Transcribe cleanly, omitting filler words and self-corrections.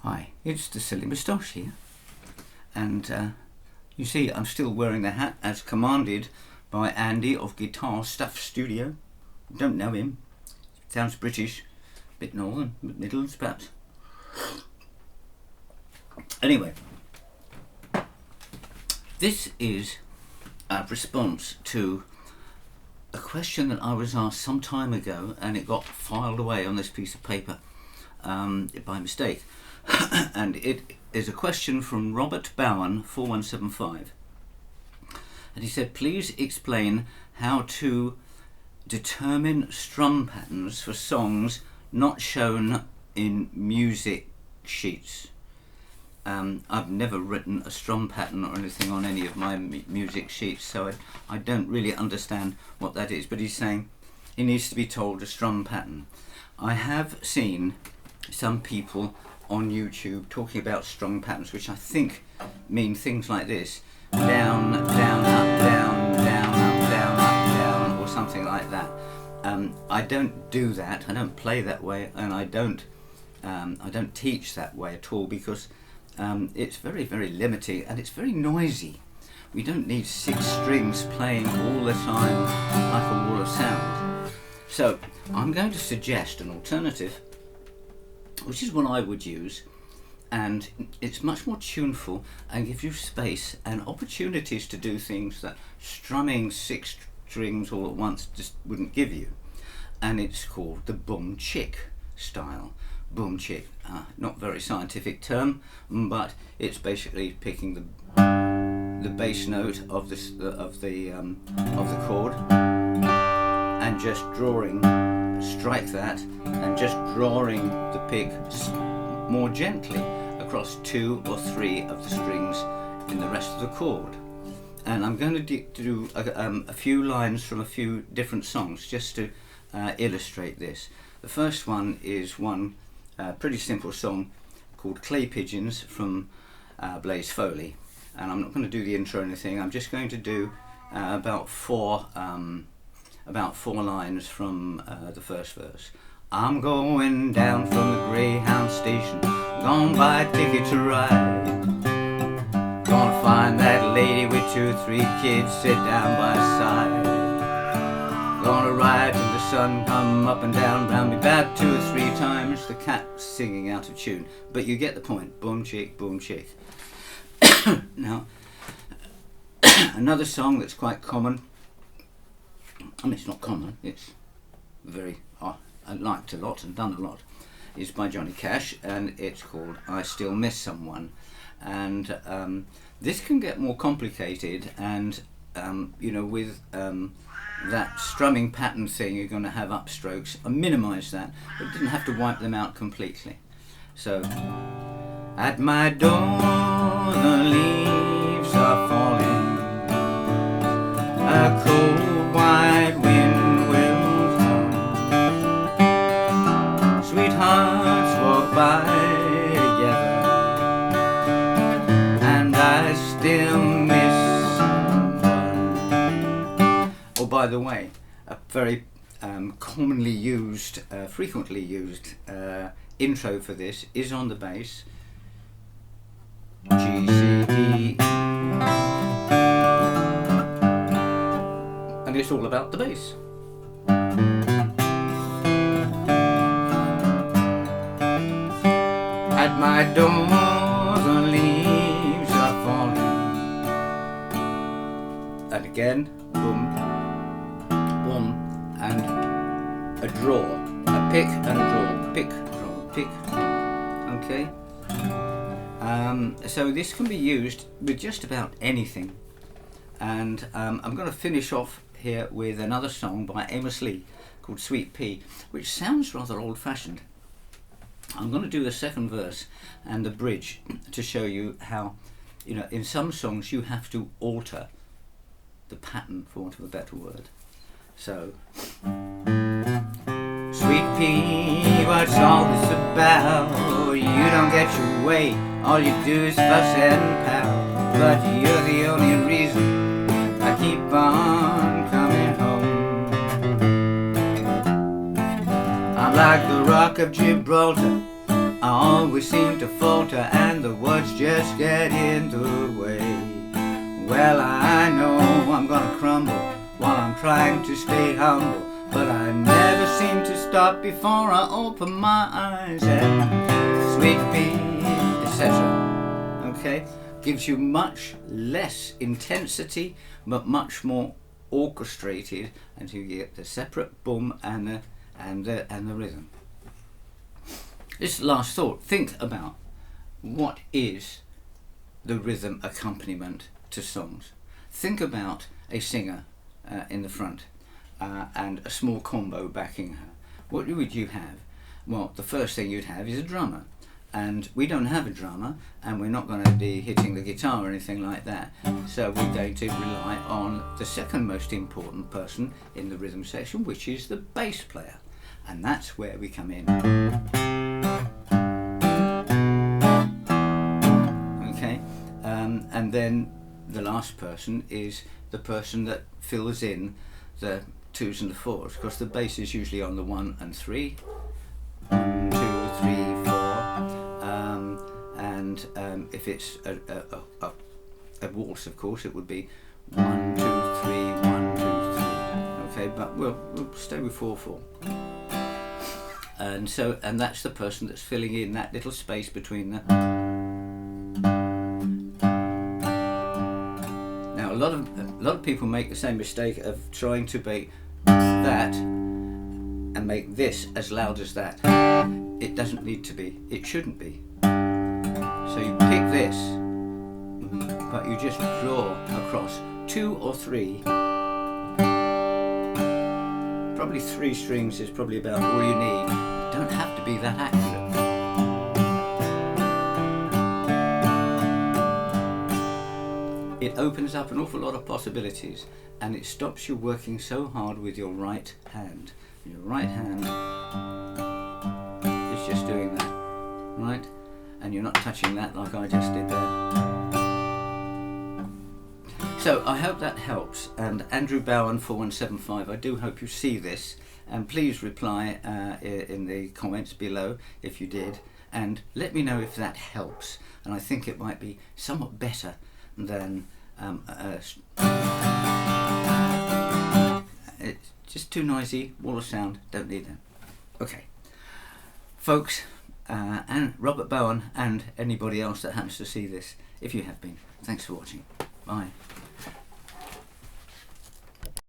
Hi, it's the Silly Moustache here, and you see I'm still wearing the hat as commanded by Andy of Guitar Stuff Studio. Don't know him, sounds British, a bit northern, a bit Midlands perhaps. Anyway, this is a response to a question that I was asked some time ago, and it got filed away on this piece of paper by mistake. And it is a question from Robert Bowen 4175, and he said, please explain how to determine strum patterns for songs not shown in music sheets. I've never written a strum pattern or anything on any of my music sheets, so I don't really understand what that is, but he's saying he needs to be told a strum pattern. I have seen some people on YouTube talking about strum patterns, which I think mean things like this: down, down, up, down, down, up, down, up, down, or something like that. I don't do that. I don't play that way, and I don't teach that way at all, because it's very, very limiting and it's very noisy. We don't need 6 strings playing all the time like a wall of sound. So I'm going to suggest an alternative, which is what I would use, and it's much more tuneful and gives you space and opportunities to do things that strumming 6 strings all at once just wouldn't give you. And it's called the boom chick style. Boom chick, not very scientific term, but it's basically picking the bass note of the chord and just strike that and just drawing the pick more gently across 2 or 3 of the strings in the rest of the chord. And I'm going to do a few lines from a few different songs just to illustrate this. The first one is one pretty simple song called Clay Pigeons from Blaze Foley, and I'm not going to do the intro or anything. I'm just going to do about four lines from the first verse. I'm going down from the Greyhound station, gonna buy a ticket to ride, gonna find that lady with 2 or 3 kids sit down by her side, gonna ride till the sun come up and down round me about 2 or 3 times. The cat singing out of tune, but you get the point. Boom chick, boom chick. Now another song that's quite common, I mean, it's not common, it's very I liked a lot and done a lot, is by Johnny Cash, and it's called I Still Miss Someone. And this can get more complicated, and with that strumming pattern thing, you're going to have upstrokes. I minimise that, but didn't have to wipe them out completely. So, at my door the leaves are falling, a cold white wind will come, sweethearts walk by together, and I still miss someone. Oh, by the way, a very commonly used, frequently used intro for this is on the bass. G, C, D, and it's all about the bass. At my door the leaves are falling, and again, boom, boom, and a draw, a pick and a draw, pick, draw, pick, draw. Okay. So this can be used with just about anything, and I'm going to finish off here with another song by Amos Lee called Sweet Pea, which sounds rather old-fashioned. I'm going to do the second verse and the bridge to show you how, in some songs you have to alter the pattern, for want of a better word. So, sweet pea, what's all this about? You don't get your way, all you do is fuss and pout, but you're the only reason I keep on coming home. I'm like the Rock of Gibraltar, I always seem to falter and the words just get in the way. Well, I know I'm gonna crumble while I'm trying to stay humble, but I never seem to stop before I open my eyes. And sweet pea, etc. Okay, gives you much less intensity, but much more orchestrated, and you get the separate boom and the rhythm. This last thought, think about what is the rhythm accompaniment to songs. Think about a singer in the front and a small combo backing her. What would you have? Well, the first thing you'd have is a drummer, and we don't have a drummer, and we're not going to be hitting the guitar or anything like that, so we're going to rely on the second most important person in the rhythm section, which is the bass player, and that's where we come in. Okay, and then the last person is the person that fills in the 2s and the 4s, because the bass is usually on the 1 and 3, 1, 2, 3, 4, and if it's a waltz, of course, it would be 1, 2, 3, 1, 2, 3. Okay, but we'll stay with 4, 4. And that's the person that's filling in that little space between the. Now, a lot of people make the same mistake of trying to make that and make this as loud as that. It doesn't need to be. It shouldn't be. So you pick this, but you just draw across 2 or 3. Probably 3 strings is probably about all you need. You don't have to be that accurate. It opens up an awful lot of possibilities, and it stops you working so hard with your right hand. Your right hand is just doing that, right? And you're not touching that like I just did there. So I hope that helps. And Andrew Bowen 4175, I do hope you see this, and please reply in the comments below if you did, and let me know if that helps. And I think it might be somewhat better than it's just too noisy, wall of sound, don't need that. Okay, folks, and Robert Bowen and anybody else that happens to see this, if you have been, thanks for watching. Bye.